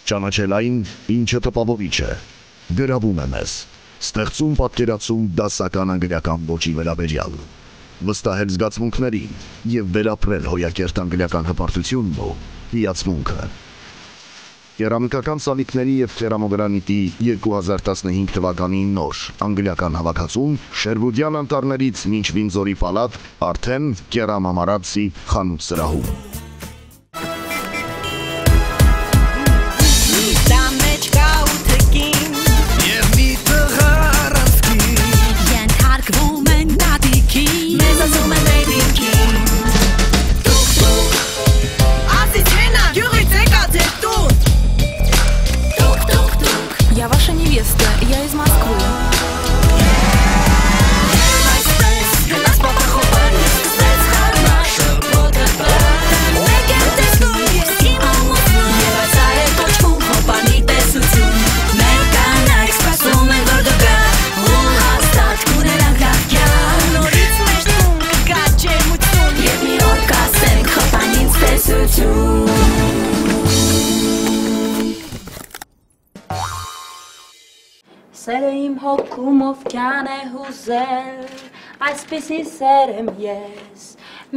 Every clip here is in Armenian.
Ճանաչել այն, ինչը տպավորիչ է, գրավում է մեզ, ստեղծում պատկերացում դասական անգլիական ոճի վերաբերյալ, վստահել զգացմունքներին և վերապրել հոյակերտ անգլիական հպարտությունն ու հիացմունքը։ Կերամիկական սալիկների և կերամոգրանիտի 2015 թվականի նոր անգլիական հավաքածուն Շերվուդյան անտառներից մինչ Վինձորի պալատ արդեն կերամամարացի խանութ սրահում։ Я ваша невеста, я из Москвы. Սերը իմ հոգումով կյան է հուզել, այսպիսի սեր եմ ես,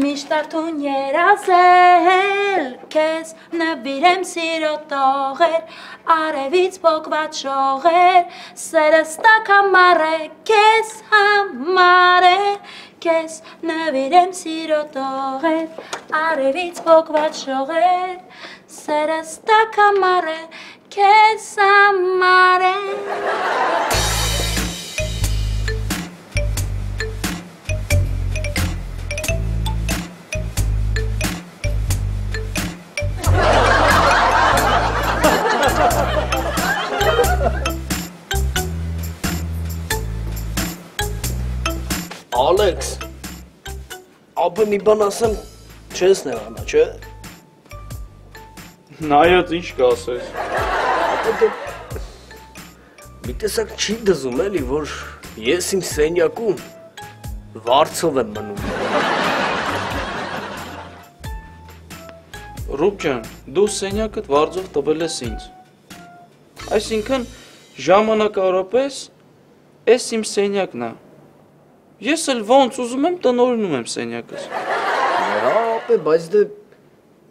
միշտ արդուն երազել, կեզ նվիրեմ սիրո տողեր, արևից պոկված շողեր, սերս տակ համար է, կեզ համար է, կեզ նվիրեմ սիրո տողեր, արևից պոկված շողեր, սերս տակ համար է, Kez amare Alex, ապա մի բան ասեմ, չես նեղանա, չէ։ Նայած ինչ կասես։ Մի տեսակ չի դզում էլի, որ ես իմ սենյակում վարձով եմ մնում։ Ռուբ ջան, դու սենյակդ վարձով տվել ես ինձ։ Այսինքն ժամանակավորապես էս իմ սենյակն է։ Ես էլ ոնց ուզում եմ տնօրինում եմ սենյակս։ Ապե, բայց դե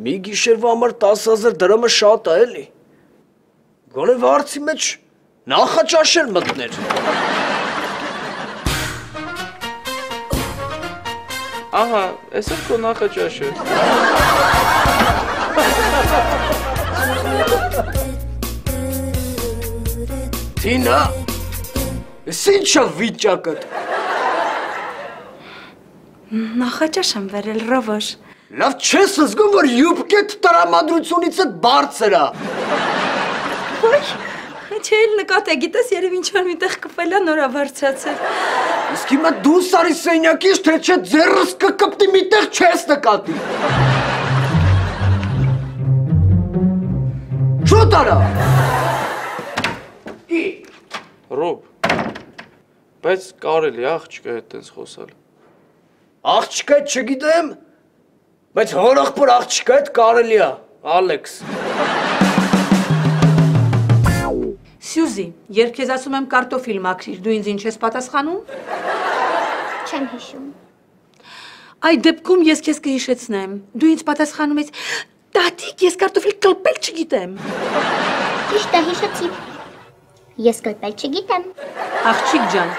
մի գիշերվա համար 10,000 դրամը շատ է էլի։ Գոնե վարձի մեջ նախաճաշել մտներ։ Ահա, էս էլ քո նախաճաշը։ Թինա, էս ինչա վիճակդ։ Նախաճաշ եմ վերել, Ռովոշ։ Լավ չես զգում, որ յուբկետ տրամադրությունից էդ բարձր է։ Ոչ, չէ էլ նկատ է, գիտես երև ինչ-որ միտեղ կպել է նորա վարձացել։ Իսկ հիմա դու սարի սենյակից, թե չէ ձեռս կկպտի միտեղ չես նկատի։ Շուտ արա։ Ռոբ, բայց կարելի աղջկա հետ տենց խոսալ։ Աղջկա հետ չգիտեմ, բայց հորախբոր աղջկա հետ կարելի է, Ալեքս։ Սյուզի, երբ քեզ ասում եմ կարտոֆիլ մաքրիր, դու ինձ ինչ ես պատասխանում։ Չեմ հիշում։ Այդ դեպքում ես քեզ կհիշեցնեմ։ Դու ինձ պատասխանում ես. «Տատիկ, ես կարտոֆիլ կլպել չգիտեմ»։ Ճիշտ է, հիշեցի։ Ես կլպել չգիտեմ։ Աղջիկ ջան,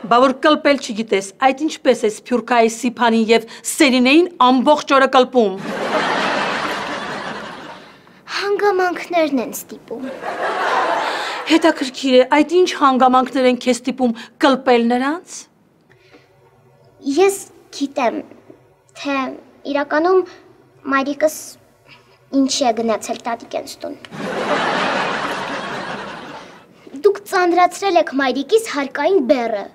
բա որ կլպել չգիտես, այդ ինչպես է Սփյուռքայի Սիփանին եւ Սերինեին ամբողջ օրը կլպում։ Հանգամանքներն են ստիպում։ Հետաքրքիր է, այդ ինչ հանգամանքներ են քեզ ստիպում կլպել նրանց։ Ես գիտեմ, թե իրականում մայրիկս ինչի է գնացել տատիկենց տուն։ Դուք ծանրացրել եք մայրիկիս հարկային բեռը։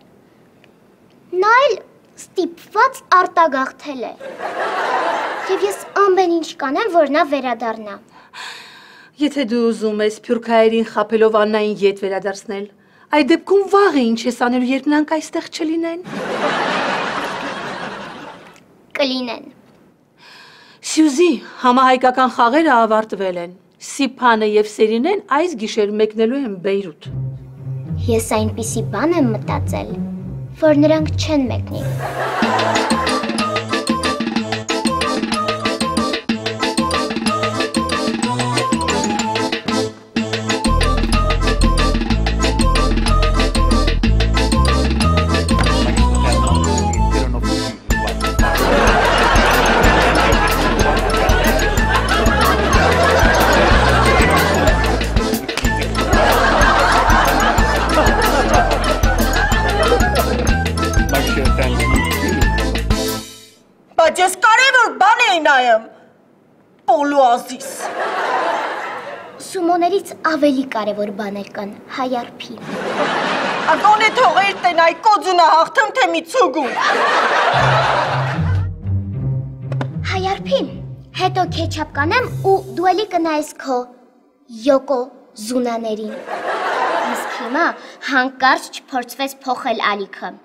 Նա էլ ստիպված արտագաղթել է։ Եվ ես ամեն ինչ կանեմ, որ նա վերադառնա։ Եթե դու ուզում ես Սփյուռքայերին խաբելով Աննային ետ վերադարձնել, այդ դեպքում վաղը ինչ ես անելու, երբ նրանք այստեղ չլինեն։ Կլինեն։ Սյուզի, համահայկական խաղերը ավարտվել են։ Սիփանը եւ Սերինեն այս գիշեր մեկնելու են Բեյրութ։ Ես այնպիսի բան եմ մտածել, որ նրանք չեն մեկնի։ Բայց ես կարևոր բան էի նայում, Պոլո Ազիզ։ Սումոներից ավելի կարևոր բաներ կան, հայարփի։ Ագոնե թողեր տենայ կոձունը հաղթում թե մի ցուգուն։ Հայարփի, հետո քեչապ կանեմ ու դու էլի կնայես քո Յոկո Զունաներին։ Իսկ հիմա հանկարծ չփորձվես փոխել ալիքը։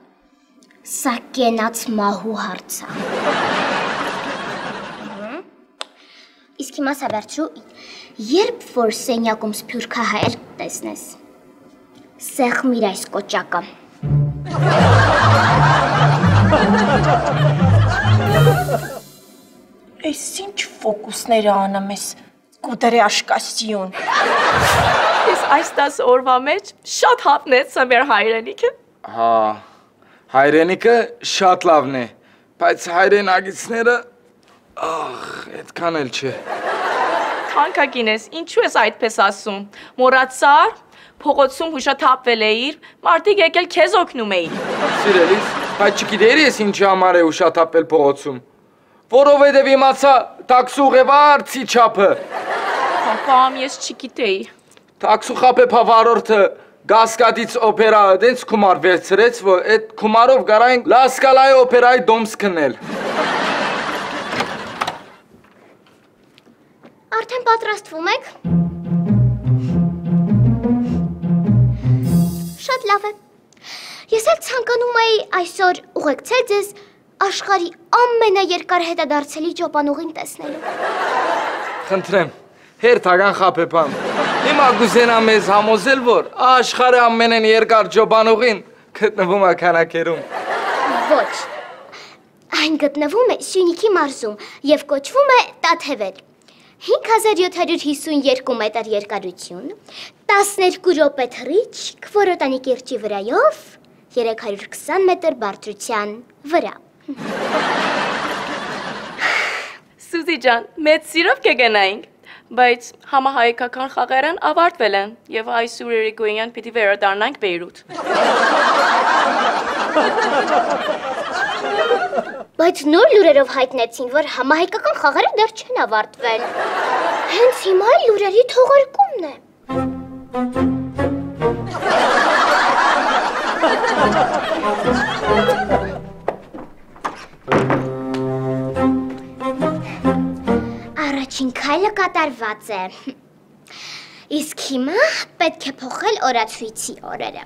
Սա կենաց մահու հարցա։ Իսկ հիմա սա վերջու, երբ որ սենյակում սփյուռքահայեր տեսնես, սեղմիր այս կոճակը։ Այս ինչ ֆոկուսները անում ես, կուդրեաշկասյուն։ Ես այս 10 օրվա մեջ շատ հապնեցա մեր հայրենիքը։ Հա, հայրենիքը շատ լավն է, բայց հայրենագիցները, այդքան էլ չէ։ Թանկագինես, ինչու ես այդպես ասում։ Մոռացար, փողոցում հուշաթափվել էիր, մարդիկ եկել քեզ օգնում էին։ Սիրելիս, բայց չգիտեի ես ինչի համար է ուշաթափվել փողոցում։ Որովհետև իմացա տաքսուղևարցի չափը։ Պապամ, ես չգիտեի։ Տաքսուխապեփա վարորդը Գասկադից օպերա դենց կումար վերցրեց, որ այդ կումարով գարային Լասկալայի օպերայի դոմս քնել։ Արդեն պատրաստվում եք։ Շատ լավ է։ Ես էլ ցանկանում էի այսօր ուղեկցել ձեզ աշխարհի ամենաերկար հետադարձելի ճոպանուղին տեսնելու։ Խնդրեմ, հերթական խապեփան։ Հիմա գուզենամ ես համոզել, որ աշխարհի ամենեն երկար ճոպանուղին գտնվում է քանակերում։ Ոչ։ Այն գտնվում է Սյունիքի մարզում եւ կոչվում է Տաթևեր։ 5752 մետր երկարություն, 12 րոպե թռիչք Քվորոտանի կիրճի վրայով, 320 մետր բարձրության վրա։ Սուզի ջան, մեծ սիրով կգնայինք, բայց համահայկական խաղերն ավարտվել են եւ այսօր երեկոյան պիտի վերադառնանք Բեյրութ։ Բայց նոր լուրերով հայտնեցին, որ համահայկական խաղերը դեռ չեն ավարտվել։ Հենց հիմա լուրերի թողարկումն է։ Առաջին քայլը կատարված է։ Իսկ հիմա պետք է փոխել օրացույցի օրերը։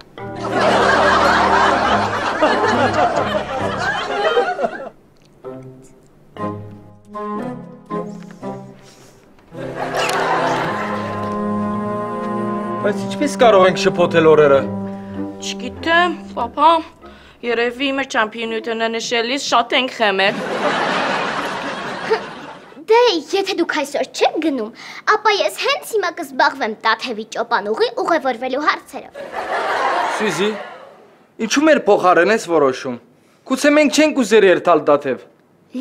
Բայց ինչպես կարող ենք շփոթել օրերը։ Չգիտեմ, պապա, երևի մեր չամպիոնությունը նշելիս շատ ենք խմել։ Դե, եթե դուք այսօր չեք գնում, ապա ես հենց հիմա կզբաղվեմ Տաթևի ճոպանուղի ուղևորվելու հարցերով։ Սյուզի, ինչու մեր փոխարեն ես որոշում։ Գուցե մենք չենք ուզեր երթալ Տաթև։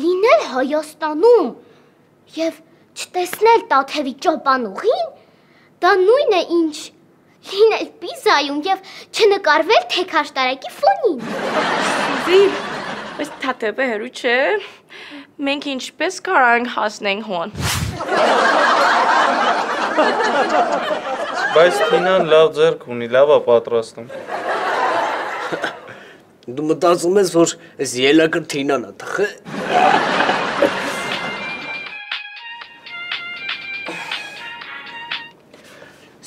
Լինել Հայաստանում եւ չտեսնել Տաթևի ճոպանուղին, դա նույնն է ինչ լինել Պիզայում եւ չնկարվել թեքաշտարակի ֆոնին։ Սուզի, բայց Տաթևը հեռու չէ։ Մենք ինչպես կարանք հասնենք հոն։ Բայց Թինան լավ ձեռք ունի, լավ է պատրաստում։ Դու մտածում ես, որ այս ելակը Թինան է թխե։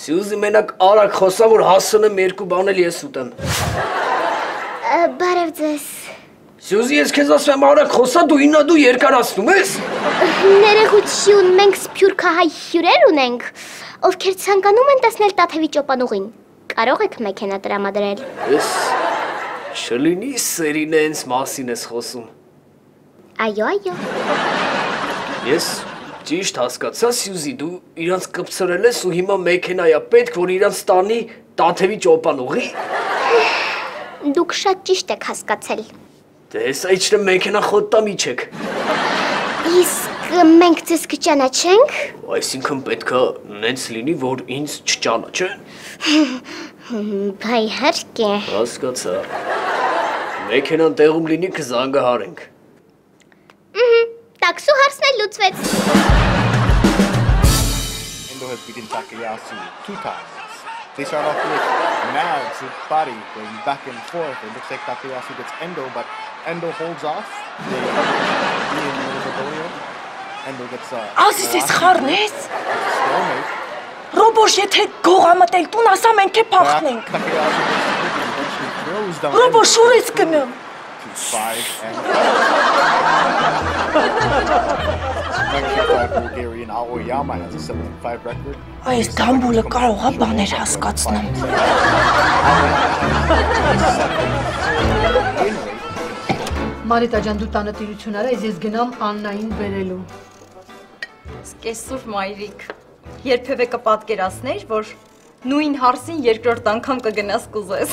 Սյուզի մենակ արագ խոսա, որ հասնեմ երկու բան էլ ես ուտեմ։ Բարև ձեզ։ Սյուզի, ես քեզ ասում եմ արագ խոսա, դու ինա դու երկարացնում ես։ Ներողություն, մենք սփյուռքահայ հյուրեր ունենք, ովքեր ցանկանում են տեսնել Տաթևի ճոպանուղին։ Կարող եք մեքենա տրամադրել։ Ես շլինի սերին ես մասին ես խոսում։ Այո։ Ես ճիշտ հասկացա, Սյուզի, դու իրանց կպցրել ես ու հիմա մեքենայա պետք, որ իրանց տանի Տաթևի ճոպանուղի։ Դուք շատ ճիշտ եք հասկացել։ Դե հեսա իջրեմ մեքենա խոտտամի չեք։ Իսկ մենք ձեզ կճանաչենք։ Այսինքն պետքա նենց լինի, որ ինձ չճանաչեն։ Բա իհարկե։ Հասկացա։ Մեքենան տեղում լինի կզանգահարենք։ Տաքսու հարցն էլ լուծվեց։ Endo has beaten Takayasu 2 times. They start off with Mads with body going back and forth. It looks like Takayasu gets Endo, but Endo holds off. They in the middle of the Bolio. Endo gets Ազիզ ես խառնես։ stalemate. Ռոբոշ, եթե գողամտել տուն ասա մենք է փախնենք։ Takayasu gets the victory, eventually throws down Ռոբոշ, ուր ես գնում։ 5 and 5 Bulgarian Aoyama has a 7-5 record. Այս դամբուլը կարող է բաներ հասկացնեմ։ Մարիտա ջան, դու տանը տիրություն արա, ես գնամ Աննային բերելու։ Սկեսուր մայրիկ, երբևէ կպատկերացներ, որ նույն հարսին երկրորդ անգամ կգնաս կուզես։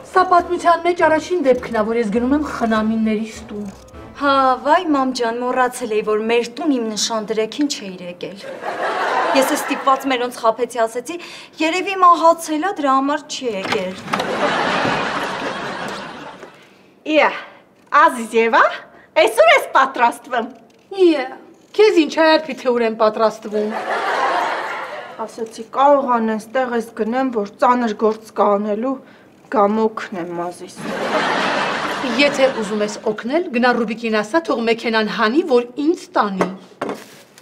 Սա պատմության մեջ առաջին դեպքն է, որ ես գնում եմ խնամիններիս տուն։ Հա, վայ մամ ջան, մոռացել էի, որ մեր տուն իմ նշան դրեքին չէիր եկել։ Ես է ստիպված մերոնց խաբեցի, ասեցի, երևի մահացել է, դրա համար չի եկել։ Իա, Ազիզ Եվա, այսօր ես պատրաստվում։ Իա, քեզ ինչ հայարփի թե ուր եմ պատրաստվում։ Ասեցի, կարող անես տեղ ես գնեմ, որ ծանր գործ կանելու կամ օգնեմ Ազիզ։ Եթե ուզում ես օգնել, գնա Ռուբիկին ասա, թող մեքենան հանի, որ ինձ տանի։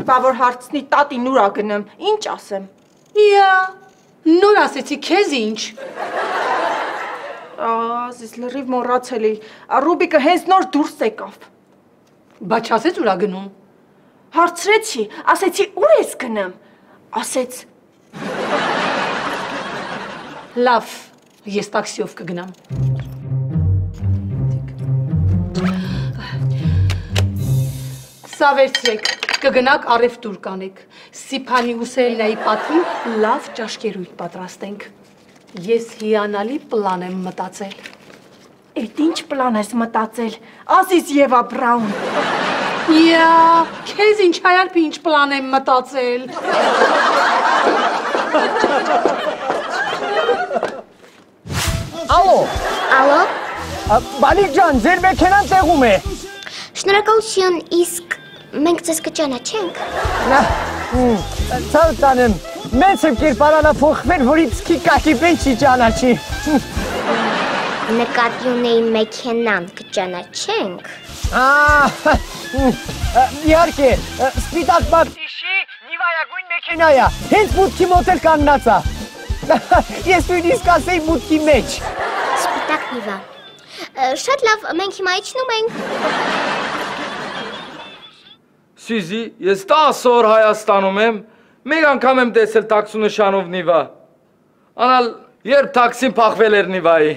Բա որ հարցնի տատին ուրա գնեմ, ինչ ասեմ։ Իա, նոր ասեցի, քեզ ինչ։ Ազիզ լրիվ մոռացել էի, Ռուբիկը հենց նոր դուրս եկավ։ Բա չասեց ուրա գնում։ Հարցրեցի, ասեցի ուր ես գնեմ, ասեց Լավ, ես տաքսիով կգնամ։ Սա վերցրեք, կգնաք առևտուր կանեք, Սիփանի ու Սելնայի պատին լավ ճաշկերույթ պատրաստենք։ Ես հիանալի պլան եմ մտածել։ Էդ ինչ պլան ես մտածել, Ազիզ Եվա Բրաուն։ Իա, քեզ ինչ հայարփի ինչ պլան եմ մտածել։ Ալո։ Բանիկ ջան, ձեր մեքենան տեղում է։ Շնորհակալություն, իսկ մենք ձեզ կճանաչենք։ Ցավ տանեմ, մեծ եմ կերպարանա փոխվել, որ իպսքի կակիպեն չի ճանաչի։ Նկատի ունեի մեքենան կճանաչենք։ Իհարկե, սպիտակ մարտիշի նիվայագույն մեքենայա, հենց մուտքի մոտ էլ կանգնած է։ Ես նույնիսկ ասեի մուտքի մեջ։ Սպիտակ նիվա։ Շատ լավ, մենք հիմա իջնում ենք։ Սյուզի, ես 10 օր Հայաստանում եմ, մեկ անգամ եմ տեսել տաքսու նշանով նիվա։ Անալ, երբ տաքսին փախվել էր նիվայի։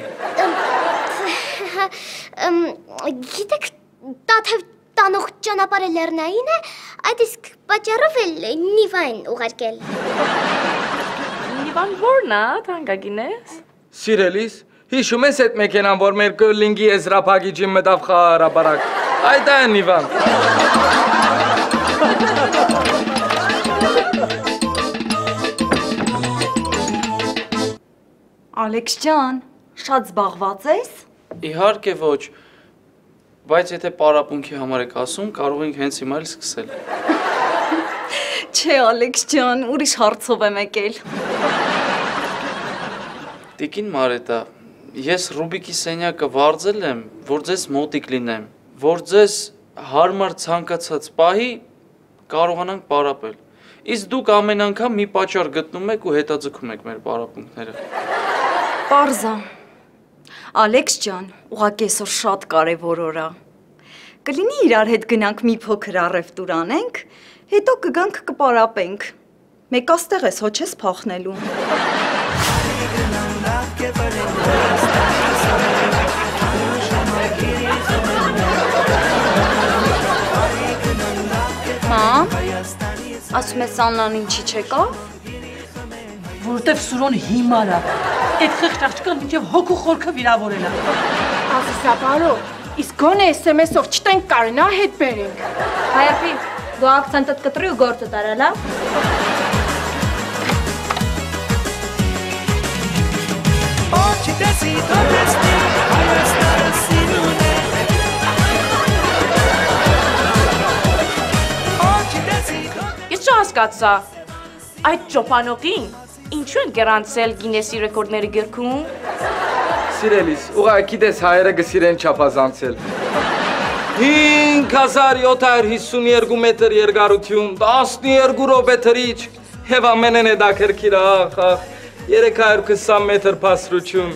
Գիտեք, Տաթև տանող ճանապարհը լեռնային է, այդ իսկ պատճառով էլ նիվային ուղարկել։ Նիվան որն է, թանկագինես։ Սիրելիս, հիշում ես այդ մեքենան, որ մեր կոլինգի եզրափակիչին մտավ խաղարաբարակ։ Այդ է նիվան։ Ալեքս ջան, շատ զբաղված ես։ Իհարկե ոչ, բայց եթե պարապունքի համար եք ասում, կարող ենք հենց հիմա էլ սկսել։ Չէ, Ալեքս ջան, ուրիշ հարցով եմ եկել։ Տիկին Մարետա, ես Ռուբիկի սենյակը վարձել եմ, որ ձեզ մոտիկ լինեմ, որ ձեզ հարմար ցանկացած պահի կարողանանք պարապել։ Իսկ դուք ամեն անգամ մի պատճառ գտնում եք ու հետաձգում եք մեր պարապմունքները։ Պարզա։ Ալեքս ջան, ուղղակի այսօր շատ կարևոր օր է։ Կլինի իրար հետ գնանք մի փոքր առևտուր անենք, հետո կգանք կպարապենք։ Մեկ աստեղ ես հո չես փախնելու։ Մամ, ասում ես Աննան ինչի չեկավ։ Որտեվ Սուրոն հիմար է։ Այդ խեղճ աղջկան մինչև հոգու խորքը վիրավորել է։ Ազիզա բարո, իսկ գոնե SMS-ով չտենք կարենա հետ բերենք։ Հայապի, դու ակցենտդ կտրի ու գործը տարա, լավ։ Ես չհասկացա, այդ ճոպանոկին ինչու են գրանցել Գինեսի ռեկորդների գրքում։ Սիրելիս, ուղղակի դες հայերը գսիրեն չափազանցել։ 5752 մետր երկարություն, 12 րոպե թրիչ, եւ ամենն է դա քրքիր, ախ, 320 մետր բարձրություն։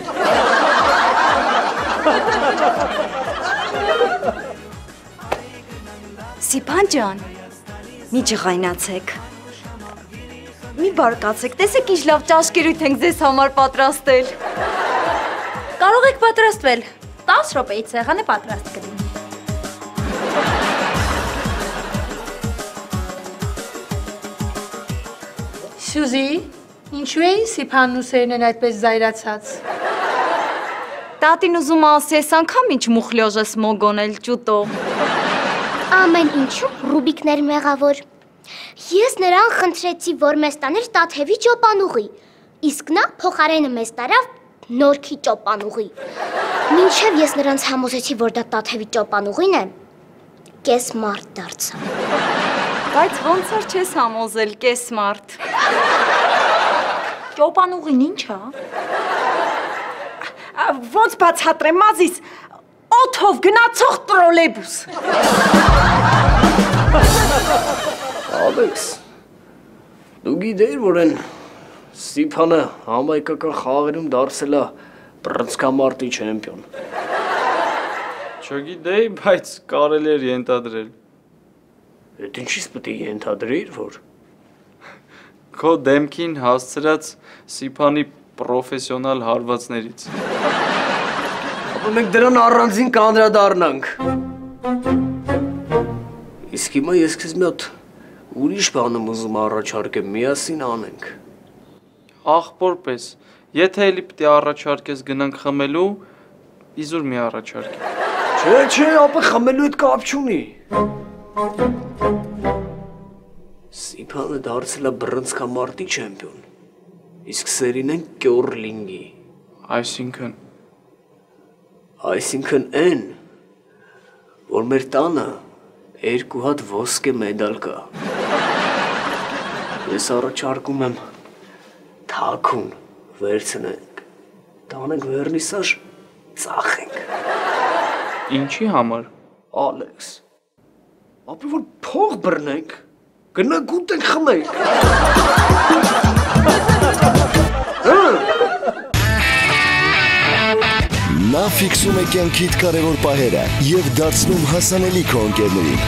Սիփան ջան, մի ջղայնացեք։ Մի բարկացեք, տեսեք ինչ լավ ճաշկերույթ ենք ձեզ համար պատրաստել։ Կարող եք պատրաստվել, 10 րոպեից սեղանը պատրաստ կլինի։ Սյուզի, ինչու էին Սիփանն ու Սերնեն այդպես զայրացած։ Տատին ուզում ասի ես անգամ ինչ մուխլյոժ ես մոգոնել ճուտո։ Ամեն ինչում Ռուբիկներ մեղավոր։ Ես նրան խնդրեցի, որ մեզ տաներ Տաթևի ճոպանուղի, իսկ նա փոխարենը մեզ տարավ Նորքի ճոպանուղի։ Մինչև ես նրանց համոզեցի, որ դա Տաթևի ճոպանուղին է, կես մարդ դարձա։ Բայց ոնց որ չես համոզել կես մարդ։ Ճոպանուղին ինչ է։ Ոնց բացատրեմ, Ազիզ, օդով գնացող տրոլեյբուս։ Ալեքս, դու գիտեիր, որ են Սիփանը համայնքական խաղերում դարձել է բռնցքամարտի չեմպիոն։ Չգիտեի, բայց կարելի էր ենթադրել։ Այդ ինչից պետք է ենթադրեիր, որ Քո դեմքին հասցրած Սիփանի պրոֆեսիոնալ հարվածներից։ Ապա մենք դրան առանձին կանդրադառնանք։ Իսկ հիմա ես քեզ մի հատ ուրիշ բան եմ ուզում առաջարկեմ, միասին անենք։ Ախպոր պես, եթե էլի պիտի առաջարկես գնանք խմելու, իզուր մի առաջարկ։ Չէ, ապա խմելու հետ կապ չունի։ Սիփանը դարձել է բռնցքամարտի չեմպիոն, իսկ Սերինեն կյորլինգի։ Այսինքն են, որ մեր տանը 2 հատ ոսկե մեդալ կա։ Ես առաջարկում եմ թաքուն վերցնենք, տանենք վերնիսաժ, ծախենք։ Ինչի համար։ Ալեքս, ապի որ փող բռնենք, գնանք ուտենք խմենք։ Նա ֆիքսում է կյանքիդ կարևոր պահերը և դարձնում հասանելի քո ընկերներին։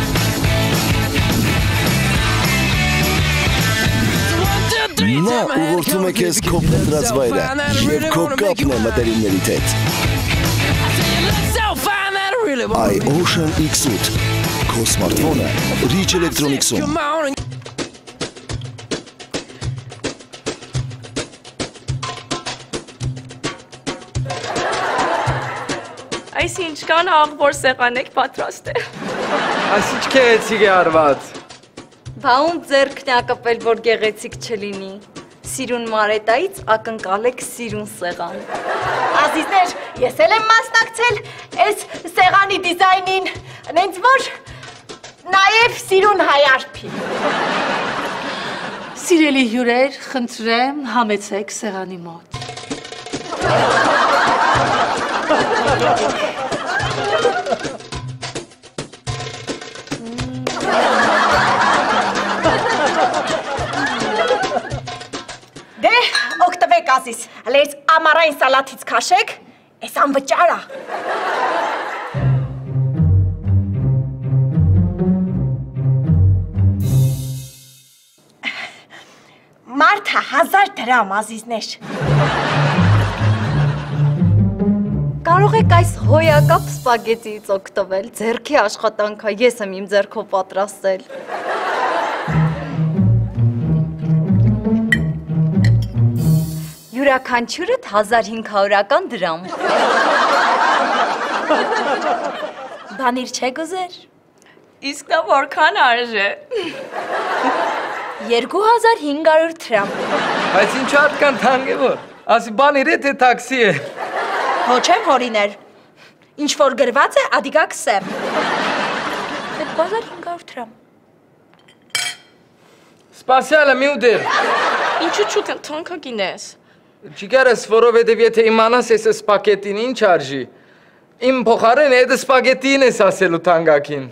Նա ուղղորդում է քեզ քո փնտրած վայրը և քո կապն է մտերիմներիդ հետ։ iOcean X8 Քո սմարթֆոնը Rich Electronics-ում։ Այս ինչքան աղբոր սեղան եք պատրաստել։ Այս ինչ գեղեցիկ է արված։ Բա ում ձեռքն է կպել, որ գեղեցիկ չլինի։ Սիրուն մարետայից ակնկալեք սիրուն սեղան։ Ազիզներ, ես էլ եմ մասնակցել այս սեղանի դիզայնին, նենց որ նաև սիրուն հայարփի։ Սիրելի հյուրեր, խնդրեմ, համեցեք սեղանի մոտ։ Դե, օգտվեք Ազիզ, հենց ամառային սալաթից քաշեք, Էս անվճար է։ Մարդը 1000 դրամ, ազիզներ։ Կարող եք այս հոյակապ սպագետիից օգտվել, ձեռքի աշխատանքա, ես եմ իմ ձեռքով պատրաստել։ Յուրաքանչյուրդ 1500 դրամ։ Բանիր չեք ուզեր։ Իսկ դա որքան արժե։ 2500 դրամ։ Բայց ինչ հատկան թանկ է որ, ասի բանիր է թե տաքսի է։ Հո չեմ հորիներ, ինչ որ գրված է, ադիգա կսեմ։ 2500 դրամ։ Սպասյալը մի ուդեր։ Ինչու չուտեն թանկագին ես։ Չիգարս, որովհետև եթե իմանաս ես սպագետին ինչ արժի, իմ փոխարեն այդ սպագետին ես ասելու թանկագին։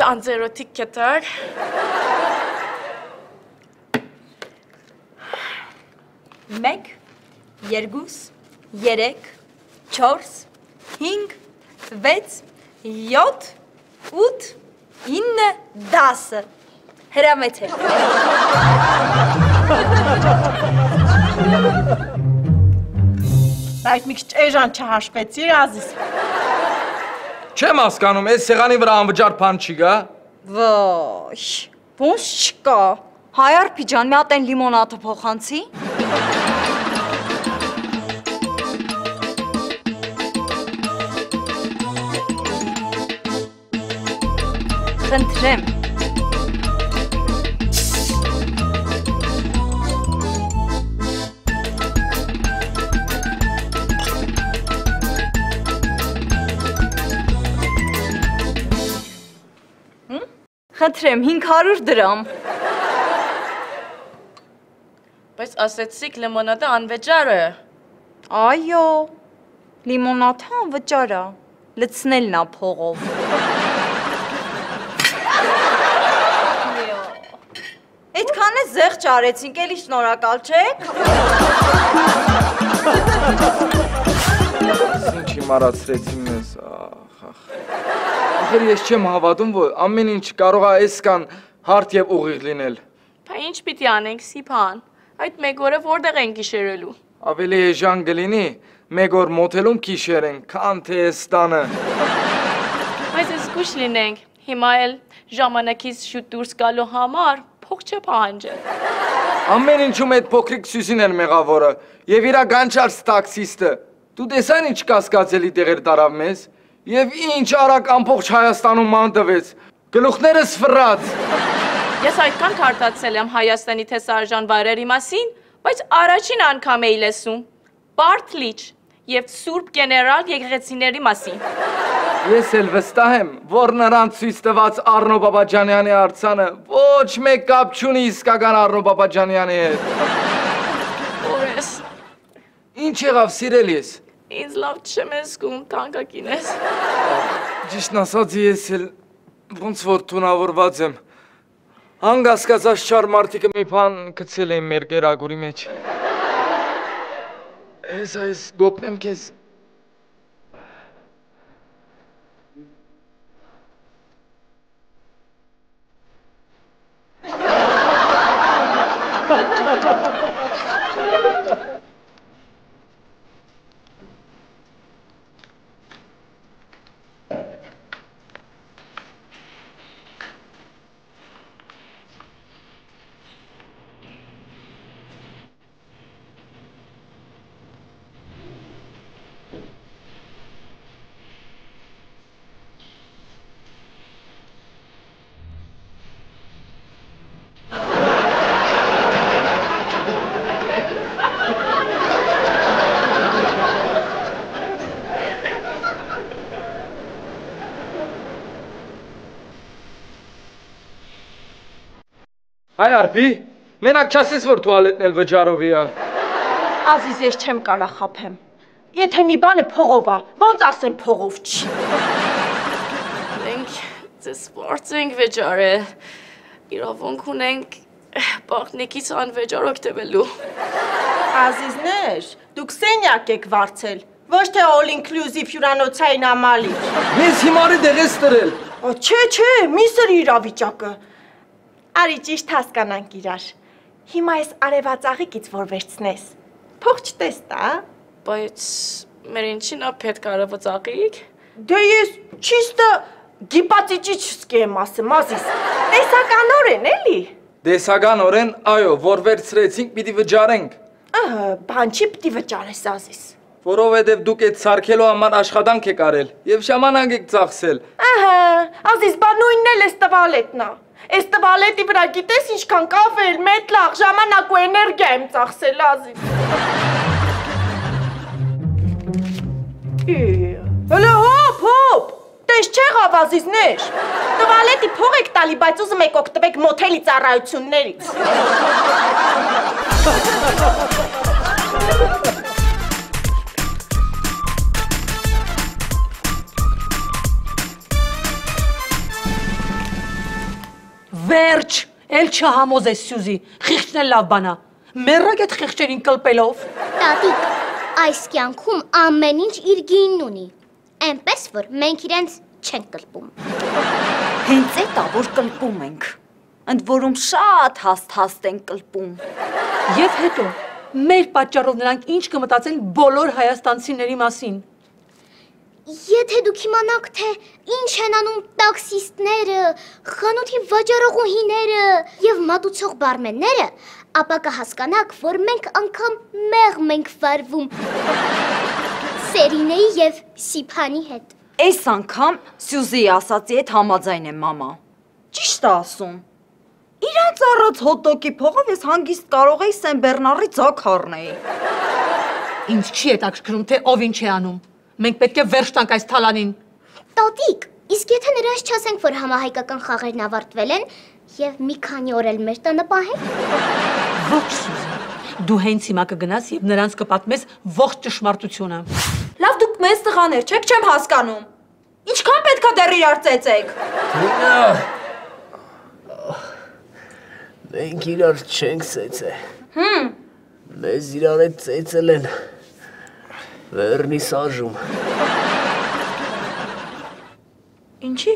Անձերոտիկ կետար։ Մեկ, երկուս, երեք, չորս, հինգ, վեց, յոթ, ութ, ինը, 10 հրամետ է։ Բայց մի քիչ էժան չհաշվեցիր, ազիզ։ Չեմ հասկանում, այս սեղանի վրա անվճար բան չի գա։ Ոյ, ոնց չկա։ Հայար պիջան, մի հատ են լիմոնադը փոխանցի։ Խնդրեմ։ Խնդրեմ 500 դրամ։ Բայց ասեցիք լիմոնադը անվճար է։ Այո, լիմոնադը անվճար է, լցնելն է փողով։ Այդքան է զեղչ արեցինք, էլի շնորհակալ չեք։ Ինչ իմարացրեցին մեզ, ախր ես չեմ հավատում, որ ամեն ինչ կարող է այսքան հարթ եւ ուղիղ լինել։ Բա ինչ պիտի անենք, Սիփան։ Այդ մեկ օրը որտեղ են գիշերելու։ Ավելի էժան կլինի, մեկ օր մոթելում գիշեր են, քան թե այս տանը։ Բայց ես զգուշ լինենք, հիմա էլ ժամանակից շուտ դուրս գալու համար փող չպահանջել։ Ամեն ինչում այդ փոքրիկ Սյուզին էր մեղավորը եւ իր գանչարս տաքսիստը։ Դու տեսան ինչ կասկածելի տեղեր տարավ մեզ։ Եվ ինչ արագ ամբողջ Հայաստանում ման տվեց, գլուխներս ֆռած։ Ես այդքան քարտացել եմ Հայաստանի տեսարժան վայրերի մասին, բայց առաջին անգամ էի լսում Բարդ լիճ եւ Սուրբ գեներալ եկեղեցիների մասին։ Ես էլ վստահ եմ, որ նրան ցույց տված Առնո Բաբաջանյանի արձանը ոչ մեկ կապ չունի իսկական Առնո Բաբաջանյանի հետ։ Օրես։ Ինչ եղավ, սիրելիս։ Ինձ լավ չեմ զգում, թանկագին ես։ Ճիշտն ասած ես էլ ոնց որ թունավորված եմ։ Անգասկացած չար մարդիկը մի բան գցել են մեր գերագուրի մեջ։ Այս գոպնեմ քեզ։ Այ արփի, մենակ չասես որ տուալետն էլ վճարովի է։ Ազիզ, ես չեմ կարող խափեմ։ Եթե մի բանը փողով է, ոնց ասեմ փողով չի։ Մենք ձեզ սպորտ ենք վճարել։ Իրավունք ունենք բաղնիկից անվճար օգտվելու։ Ազիզներ, դուք սենյակ եք վարձել, ոչ թե all inclusive հյուրանոցային ամալիր։ Մեզ հիմարի դեղ ես տրել։ Չէ, մի սրի իրավիճակը։ Արի ճիշտ հասկանանք իրար։ Հիմա ես արևածաղիկից որ վերցնես։ Փող չտեստա։ Բայց մեր ինչին է պետք արևածաղիկ։ Դե ես ճիշտը գիպատիճի չսկեմ ասեմ, Ազիզ։ Տեսականորեն էլի։ Տեսականորեն, այո, որ վերցրեցինք պիտի վճարենք։ Բան չի պիտի վճարես, Ազիզ։ Որովհետև դուք այդ սարքելու համար աշխատանք եք արել եւ ժամանակ եք ծախսել։ Ազիզ, բա նույնն էլ էս տվալետն է։ Էս տվալետի վրա գիտես ինչքան կաֆել, մեթլաղ, ժամանակ ու էներգիա եմ ծախսել, Ազիզ։ Հələ հոп, տես չեղավ, Ազիզներ։ Տվալետի փող եք տալի, բայց ուզում եք օգտվեք մոթելի ծառայություններից։ Վերջ, էլ չհամոզես Սյուզի, խիղճն էլ լավ բանա, մեռակ այդ խիղճերին կլպելով։ Տատիկ, այս կյանքում ամեն ինչ իր գինն ունի, այնպես որ մենք իրենց չենք կլպում։ Հենց էդ է, որ կլպում ենք, ընդ որում շատ հաստ ենք կլպում։ Եվ հետո, մեր պատճառով նրանք ինչ կմտածեն բոլոր հայաստանցիների մասին։ Եթե դուք իմանաք, թե ինչ են անում տաքսիստները, խանութի վաճառողուհիները և մատուցող բարմենները, ապա կհասկանաք, որ մենք անգամ մեղմ ենք վարվում Սերինեի և Սիփանի հետ։ Այս անգամ Սյուզիի ասածի հետ համաձայն եմ, մամա։ Ճիշտ է ասում։ Իրանց առած հոտոկի փողով ես հանգիստ կարող էի Սեն Բեռնարի ձակ առնեի։ Ինձ չի հետաքրքրում, թե ով ինչ է անում։ Մենք պետք է վերջ տանք այս թալանին։ Տատիկ, իսկ եթե նրանց չասենք, որ համահայկական խաղերն ավարտվել են և մի քանի օր էլ մեր տանը պահենք։ Ոչ, Սյուզի, դու հենց հիմա կգնաս և նրանց կպատմես ողջ ճշմարտությունը։ Լավ, դուք մեծ տղաներ չեք, չեմ հասկանում։ Ինչքան պետք է դեռ իրար ծեծեք։ Մենք իրար չենք ծեծել։ Մեզ իրար հետ ծեծել են վերնիսաժում։ Ինչի։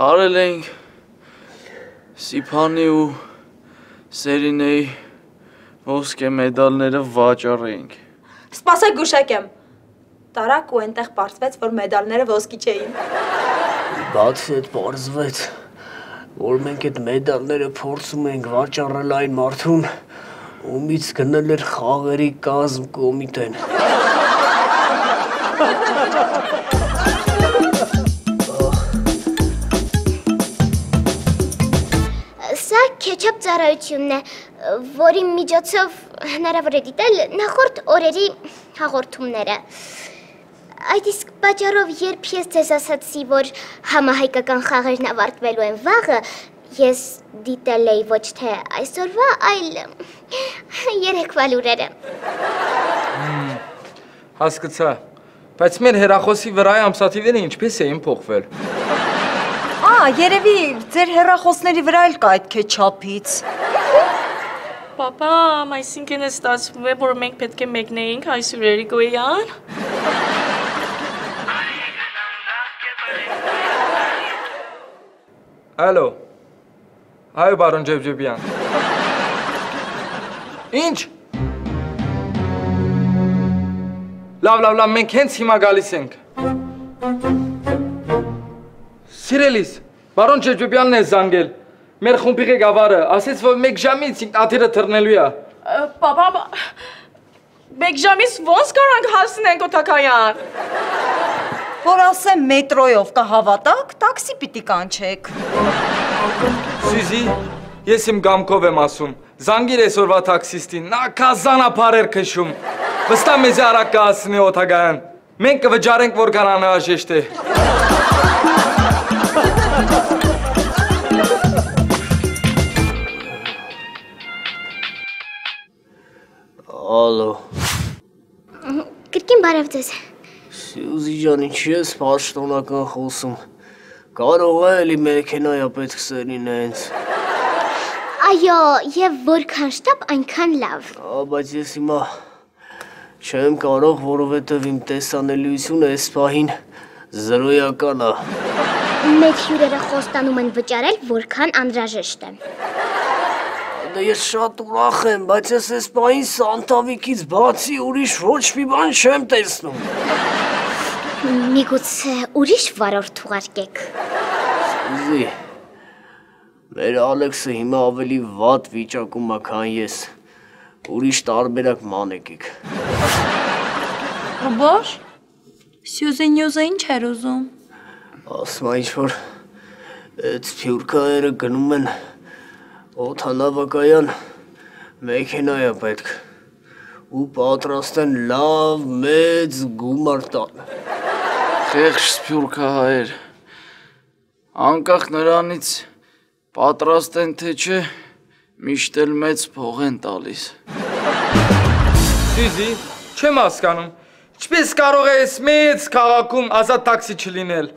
Արել ենք Սիփանի ու Սերինեի ոսկե մեդալները վաճառենք։ Սպասեք գուշակեմ։ Տարակ ու այնտեղ պարզվեց, որ մեդալները ոսկի չէին։ Բացի այդ պարզվեց, որ մենք այդ մեդալները փորձում ենք վաճառել այն մարդուն, ումից գնել էր խաղերի կազմ կոմիտեն։ Սա քեչապ ծառայությունն է, որի միջոցով հնարավոր է դիտել նախորդ օրերի հաղորդումները։ Այդ իսկ պատճառով, երբ ես ձեզ ասացի, որ համահայկական խաղերն ավարտվելու են վաղը, ես դիտել էի ոչ թե այսօրվա, այլ երեկվա լուրերը։ Հասկացա, բայց մեր հեռախոսի վրայի ամսաթիվները ինչպես էին փոխվել։ Երևի ձեր հեռախոսների վրա էլ կա այդ քեչապից։ Պապա, այսինքն է ստացվում է, որ մենք պետք է մեկնեինք այս հյուրերի գոյան։ Ալո, այո բարոն Ջեբջեբյան։ Ինչ։ Լավ, մենք հենց հիմա գալիս ենք։ Սիրելիս, բարոն Ջեբջեբյանն է զանգել։ Մեր խումբի ղեկավարը ասեց, որ 1 ժամից աթիռը թռնելու է։ Պապա, 1 ժամից ոնց կարանք հասնենք օդակայան։ Որ ասեմ մետրոյով կհավատաք, տաքսի պիտի կանչեք։ Սյուզի, ես իմ գամքով եմ ասում, զանգիր այսօրվա տաքսիստին, նա կազանափար էր քշում, վստահ մեզ արագ կհասնի օդակայան, մենք կվճարենք որքան անհրաժեշտ է։ Բարև ձեզ։ Սյուզի ջան, ինչի ես պաշտոնական խոսում։ Կարող է էլի մեքենայա պետք սերին հենց։ Այո, եւ որքան շտապ այնքան լավ։ Բայց ես հիմա չեմ կարող, որովհետև իմ տեսանելիությունը այս պահին զրոյական է։ Մեր հյուրերը խոստանում են վճարել, որքան անհրաժեշտ է։ Դե ես շատ ուրախ եմ, բայց ես այս պահին Սանտավիկից բացի ուրիշ ոչ մի բան չեմ տեսնում։ Միգուցե ուրիշ վարորդ թողարկեք։ Սյուզի, մեր Ալեքսը հիմա ավելի վատ վիճակում է, քան ես։ Ուրիշ տարբերակ մանեկիք։ Ռոբոշ, Սյուզի նյուզը ինչ էր ուզում։ Ասում է ինչ-որ այդ սփյուռքահայերը գնում են օդանավակայան, մեքենայա պետք ու պատրաստ են լավ մեծ գումար տան։ Խեղճ սփյուռքահայեր, անկախ նրանից պատրաստ են թե չէ, միշտ էլ մեծ փող են տալիս։ Սյուզի, չեմ հասկանում, ինչպես կարող է այս մեծ քաղաքում ազատ տաքսի չլինել։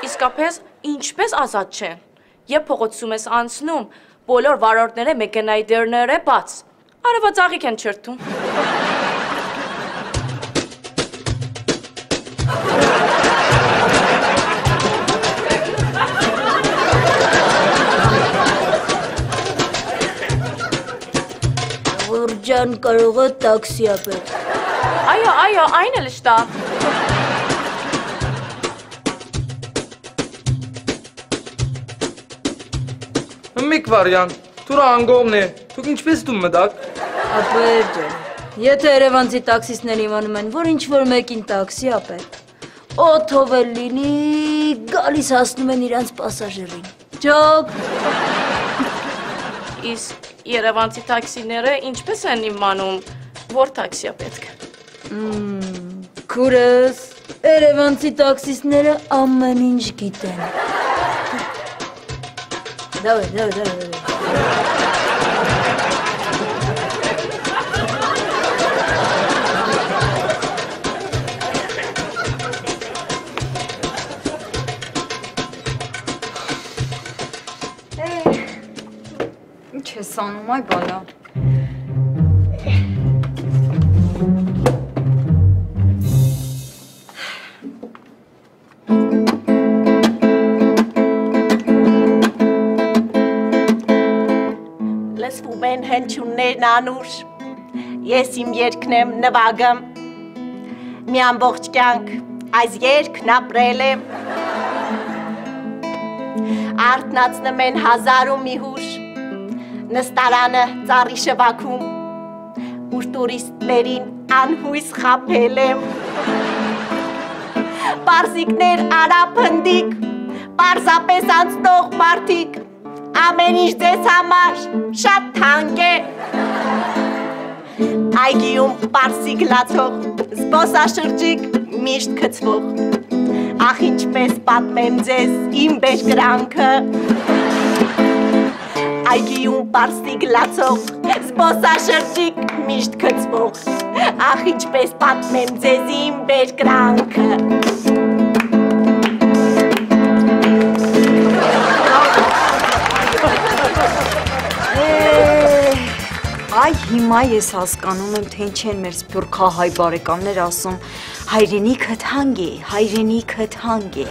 Իսկապես ինչպես ազատ չեն։ Երբ փողոցում ես անցնում, բոլոր վարորդները մեքենայի դռները բաց։ Արևածաղիկ են չրթում։ Ջան, կարող է տաքսի ապել։ Այո, այն էլ շտա։ Միք վարյան, թուրա անգողն է, դուք ինչպես դու մտաք։ Ապեր ջան, եթե երևանցի տաքսիստները իմանում են, որ ինչ-որ մեկին տաքսի ապել, օդով էլ լինի, գալիս հասնում են իրանց պասաժիրին։ Ջոկ։ Իսկ երևանցի տաքսիները ինչպես են իմանում, որ տաքսիա պետք։ Քուրս, երևանցի տաքսիստները ամեն ինչ գիտեն։ Դավայ։ Ինչ ես անում, այ բալա։ Լսվում են հնչյուններն անուշ, ես իմ երգն եմ նվագում, մի ամբողջ կյանք այս երգն ապրել եմ, արթնացնում են հազար ու մի հուշ, նստարանը ծառի շվաքում, ուր տուրիստներին անհույս խաբել եմ, պարզիկներ արափնդիկ, պարզապես անցնող մարդիկ, ամեն ինչ ձեզ համար շատ թանկ է, այգիում պարսիկ լացող, զբոսաշրջիկ միշտ քցվող, ախ ինչպես պատմեմ ձեզ իմ բեժկրանքը, այգիում պարսիկ լացող, զբոսաշրջիկ միշտ քցվող, ախ ինչպես պատմեմ ձեզ իմ բեժկրանքը։ Այ հիմա ես հասկանում եմ, թե ինչ են մեր սփյուռքահայ բարեկամներ ասում, հայրենիքը թանկ է, հայրենիքը թանկ է։